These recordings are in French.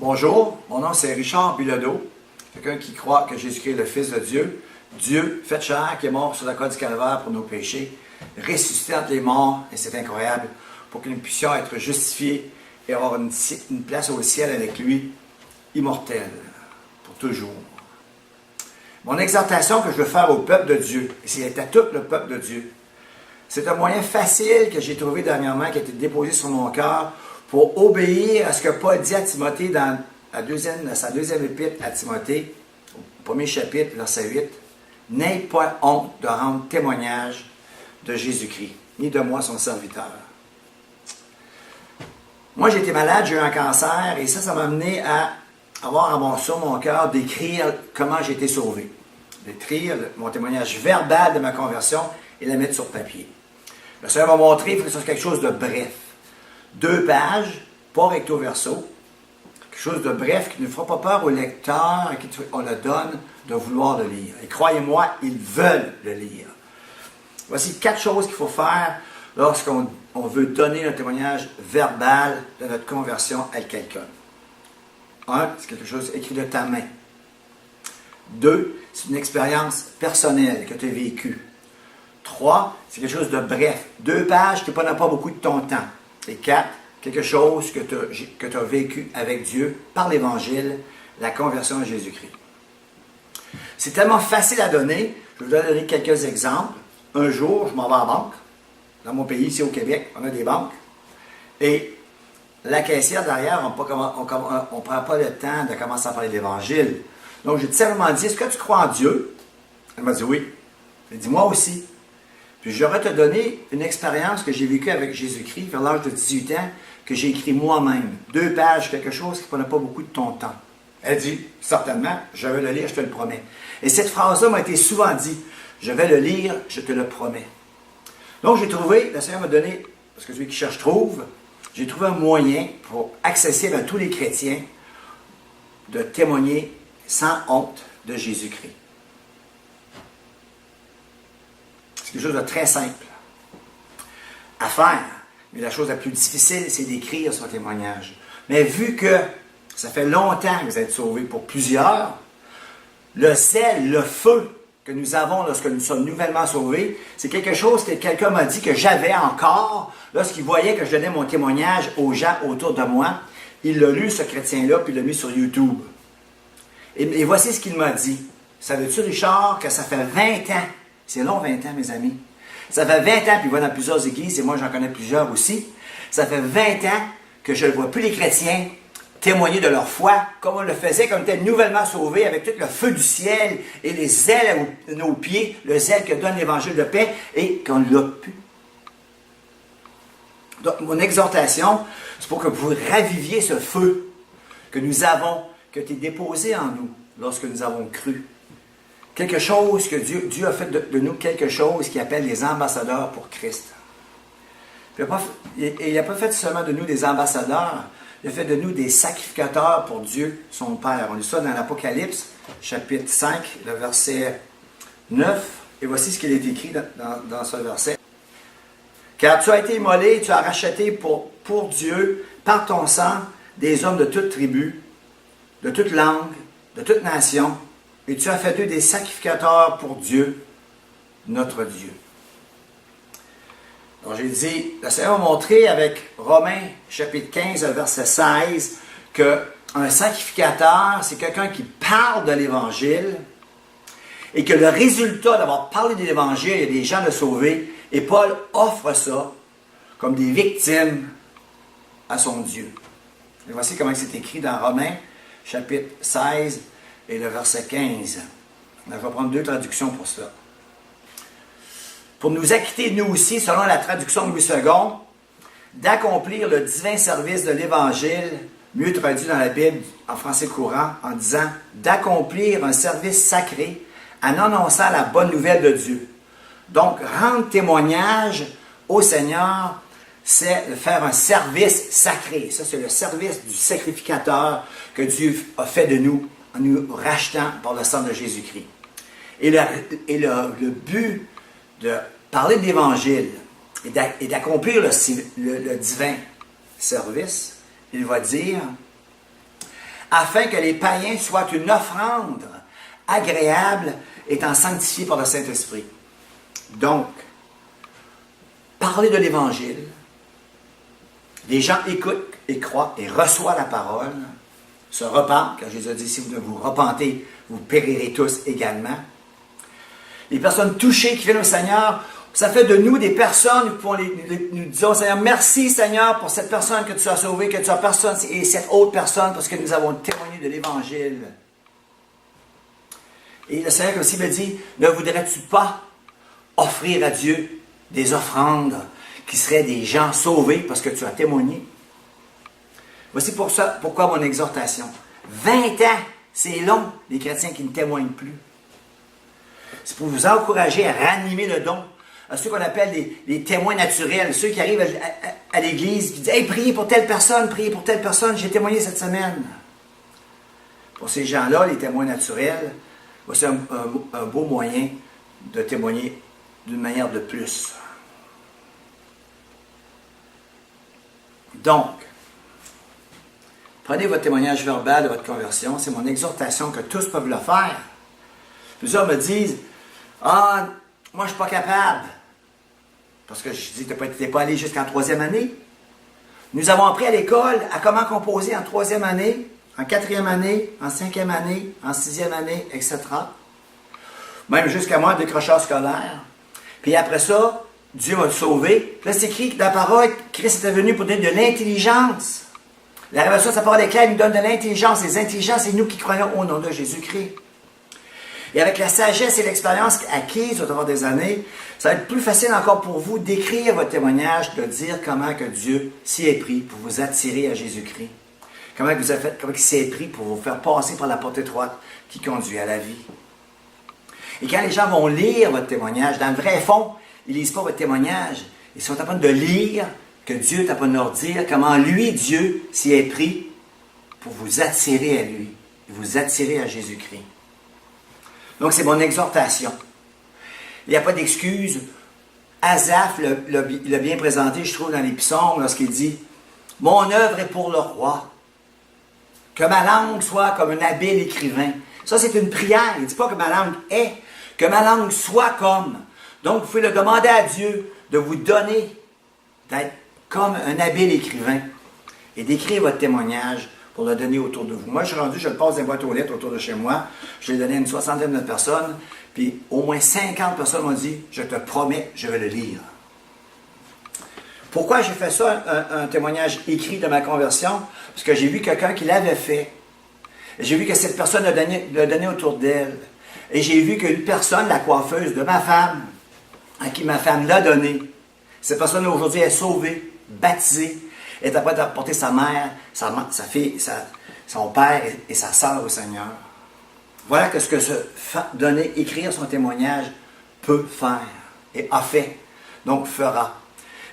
Bonjour, mon nom c'est Richard Bilodeau, quelqu'un qui croit que Jésus-Christ est le Fils de Dieu, Dieu fait chair, qui est mort sur la croix du Calvaire pour nos péchés, ressuscité entre les morts, et c'est incroyable, pour que nous puissions être justifiés et avoir une place au ciel avec lui, immortel, pour toujours. Mon exhortation que je veux faire au peuple de Dieu, et c'est à tout le peuple de Dieu, c'est un moyen facile que j'ai trouvé dernièrement, qui a été déposé sur mon cœur, pour obéir à ce que Paul dit à Timothée dans sa deuxième épître à Timothée, au premier chapitre, verset 8. « N'aie pas honte de rendre témoignage de Jésus-Christ, ni de moi son serviteur. » Moi, j'ai été malade, j'ai eu un cancer, et ça m'a amené à avoir sur mon cœur d'écrire comment j'ai été sauvé. D'écrire mon témoignage verbal de ma conversion et la mettre sur papier. Le Seigneur m'a montré qu'il faut que ce soit quelque chose de bref. 2 pages, pas recto verso. Quelque chose de bref qui ne fera pas peur au lecteur à qui on le donne de vouloir le lire. Et croyez-moi, ils veulent le lire. Voici 4 choses qu'il faut faire lorsqu'on veut donner un témoignage verbal de notre conversion à quelqu'un. 1, c'est quelque chose écrit de ta main. 2, c'est une expérience personnelle que tu as vécue. 3, c'est quelque chose de bref. 2 pages qui ne prennent pas beaucoup de ton temps. Et 4, quelque chose que tu as vécu avec Dieu par l'Évangile, la conversion à Jésus-Christ. C'est tellement facile à donner. Je vais vous donner quelques exemples. Un jour, je m'en vais à la banque. Dans mon pays, ici au Québec, on a des banques. Et la caissière derrière, on ne prend pas le temps de commencer à parler de l'Évangile. Donc, j'ai simplement dit, est-ce que tu crois en Dieu? Elle m'a dit oui. Elle dit, moi aussi. Puis j'aurais te donné une expérience que j'ai vécue avec Jésus-Christ vers l'âge de 18 ans, que j'ai écrit moi-même. 2 pages, quelque chose qui ne prenait pas beaucoup de ton temps. Elle dit, certainement, je vais le lire, je te le promets. Et cette phrase-là m'a été souvent dit, je vais le lire, je te le promets. Donc j'ai trouvé, le Seigneur m'a donné, parce que celui qui cherche trouve, j'ai trouvé un moyen pour accessible à tous les chrétiens de témoigner sans honte de Jésus-Christ. C'est quelque chose de très simple à faire. Mais la chose la plus difficile, c'est d'écrire son témoignage. Mais vu que ça fait longtemps que vous êtes sauvés pour plusieurs, le zèle, le feu que nous avons lorsque nous sommes nouvellement sauvés, c'est quelque chose que quelqu'un m'a dit que j'avais encore lorsqu'il voyait que je donnais mon témoignage aux gens autour de moi. Il l'a lu, ce chrétien-là, puis il l'a mis sur YouTube. Et voici ce qu'il m'a dit. Savais-tu, Richard, que ça fait 20 ans, c'est long 20 ans, mes amis. Ça fait 20 ans, puis il va dans plusieurs églises, et moi j'en connais plusieurs aussi. Ça fait 20 ans que je ne vois plus les chrétiens témoigner de leur foi, comme on le faisait quand on était nouvellement sauvés, avec tout le feu du ciel et les ailes à nos pieds, le zèle que donne l'évangile de paix, et qu'on l'a pu. Donc, mon exhortation, c'est pour que vous raviviez ce feu que nous avons, qui a été déposé en nous lorsque nous avons cru. Quelque chose que Dieu a fait de nous, quelque chose qu'il appelle les ambassadeurs pour Christ. Il n'a pas fait seulement de nous des ambassadeurs, il a fait de nous des sacrificateurs pour Dieu, son Père. On lit ça dans l'Apocalypse, chapitre 5, le verset 9. Et voici ce qu'il est écrit dans ce verset. « Car tu as été immolé, tu as racheté pour Dieu, par ton sang, des hommes de toute tribu, de toute langue, de toute nation, et tu as fait d'eux des sacrificateurs pour Dieu, notre Dieu. » Donc j'ai dit, le Seigneur m'a montré avec Romains chapitre 15, verset 16, qu'un sacrificateur, c'est quelqu'un qui parle de l'Évangile, et que le résultat d'avoir parlé de l'Évangile, il y a des gens de sauvés, et Paul offre ça comme des victimes à son Dieu. Et voici comment c'est écrit dans Romains chapitre 16, et le verset 15. Je vais prendre 2 traductions pour cela. Pour nous acquitter, nous aussi, selon la traduction de Louis II, d'accomplir le divin service de l'Évangile, mieux traduit dans la Bible en français courant, en disant d'accomplir un service sacré en annonçant la bonne nouvelle de Dieu. Donc, rendre témoignage au Seigneur, c'est faire un service sacré. Ça, c'est le service du sacrificateur que Dieu a fait de nous en nous rachetant par le sang de Jésus-Christ. Et le but de parler de l'Évangile et d'accomplir le divin service, il va dire, afin que les païens soient une offrande agréable, étant sanctifiés par le Saint-Esprit. Donc, parler de l'Évangile, les gens écoutent et croient et reçoivent la parole, se repentent, car Jésus a dit, si vous ne vous repentez, vous périrez tous également. Les personnes touchées qui viennent au Seigneur, ça fait de nous des personnes, nous disons au Seigneur, merci Seigneur pour cette personne que tu as sauvée, que tu as personne, et cette autre personne, parce que nous avons témoigné de l'Évangile. Et le Seigneur aussi me dit, ne voudrais-tu pas offrir à Dieu des offrandes qui seraient des gens sauvés parce que tu as témoigné? Voici pourquoi mon exhortation. 20 ans, c'est long, les chrétiens qui ne témoignent plus. C'est pour vous encourager à ranimer le don. À ceux qu'on appelle les témoins naturels, ceux qui arrivent à l'église, qui disent « Hey, priez pour telle personne, j'ai témoigné cette semaine. » Pour ces gens-là, les témoins naturels, voici un beau moyen de témoigner d'une manière de plus. Donc, prenez votre témoignage verbal de votre conversion. C'est mon exhortation que tous peuvent le faire. Plusieurs me disent « Ah, moi je ne suis pas capable. » Parce que je dis, tu n'es pas allé jusqu'en 3e année. Nous avons appris à l'école à comment composer en 3e année, en 4e année, en 5e année, en 6e année, etc. Même jusqu'à moi, décrocheur scolaire. Puis après ça, Dieu m'a sauvé. Puis là, c'est écrit dans la parole, Christ était venu pour donner de l'intelligence. La révélation de sa parole est claire, il nous donne de l'intelligence. Les intelligences, c'est nous qui croyons au nom de Jésus-Christ. Et avec la sagesse et l'expérience acquise au travers des années, ça va être plus facile encore pour vous d'écrire votre témoignage, de dire comment que Dieu s'y est pris pour vous attirer à Jésus-Christ. Comment il s'est pris pour vous faire passer par la porte étroite qui conduit à la vie. Et quand les gens vont lire votre témoignage, dans le vrai fond, ils ne lisent pas votre témoignage. Ils sont en train de lire que Dieu est en train de leur dire comment lui, Dieu, s'y est pris pour vous attirer à lui, vous attirer à Jésus-Christ. Donc, c'est mon exhortation. Il n'y a pas d'excuse. Asaph l'a bien présenté, je trouve, dans les psaumes, lorsqu'il dit « Mon œuvre est pour le roi. Que ma langue soit comme un habile écrivain. » Ça, c'est une prière. Il ne dit pas que ma langue est, que ma langue soit comme. Donc, vous pouvez le demander à Dieu de vous donner, d'être comme un habile écrivain et d'écrire votre témoignage pour le donner autour de vous. Moi, je suis rendu, je le passe des boîtes aux lettres autour de chez moi. Je l'ai donné à une 60aine de personnes, puis au moins 50 personnes m'ont dit « Je te promets, je vais le lire. » Pourquoi j'ai fait ça, un témoignage écrit de ma conversion? Parce que j'ai vu quelqu'un qui l'avait fait. J'ai vu que cette personne l'a donné autour d'elle. Et j'ai vu qu'une personne, la coiffeuse de ma femme, à qui ma femme l'a donné, cette personne aujourd'hui est sauvée, baptisée, est prête à porter sa mère, sa fille, son père et sa sœur au Seigneur. Voilà que ce que écrire son témoignage peut faire et a fait, donc fera.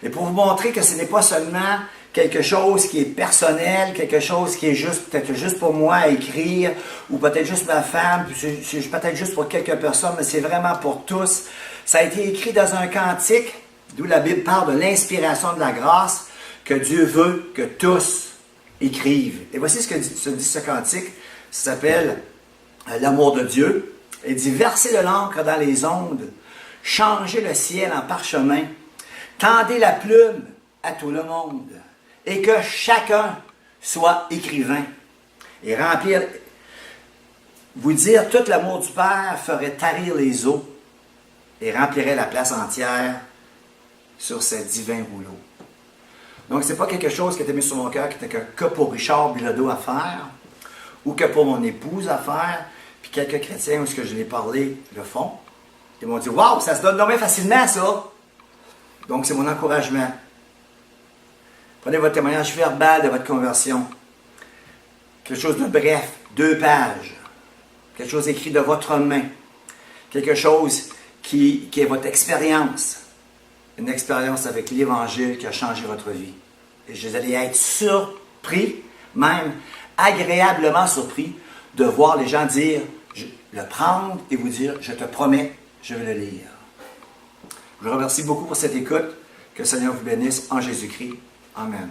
Et pour vous montrer que ce n'est pas seulement quelque chose qui est personnel, quelque chose qui est peut-être juste pour moi à écrire, ou peut-être juste ma femme, c'est peut-être juste pour quelques personnes, mais c'est vraiment pour tous. Ça a été écrit dans un cantique, d'où la Bible parle de l'inspiration de la grâce, que Dieu veut que tous écrivent. Et voici ce que dit ce cantique. Ça s'appelle « L'amour de Dieu ». Il dit « Versez de l'encre dans les ondes, changez le ciel en parchemin, tendez la plume à tout le monde, et que chacun soit écrivain. Et remplir, vous dire, tout l'amour du Père ferait tarir les eaux et remplirait la place entière sur ces divins rouleaux. » Donc, ce n'est pas quelque chose qui était mis sur mon cœur, qui était que pour Richard Bilodeau à faire, ou que pour mon épouse à faire, puis quelques chrétiens, où ce que je l'ai parlé, le font. Ils m'ont dit « Waouh, ça se donne non mais facilement, ça! » Donc, c'est mon encouragement. Prenez votre témoignage verbal de votre conversion. Quelque chose de bref, 2 pages. Quelque chose écrit de votre main. Quelque chose qui est votre expérience. Une expérience avec l'Évangile qui a changé votre vie. Et vous allez être surpris, même agréablement surpris, de voir les gens dire, le prendre et vous dire, je te promets, je vais le lire. Je vous remercie beaucoup pour cette écoute. Que le Seigneur vous bénisse en Jésus-Christ. Amen.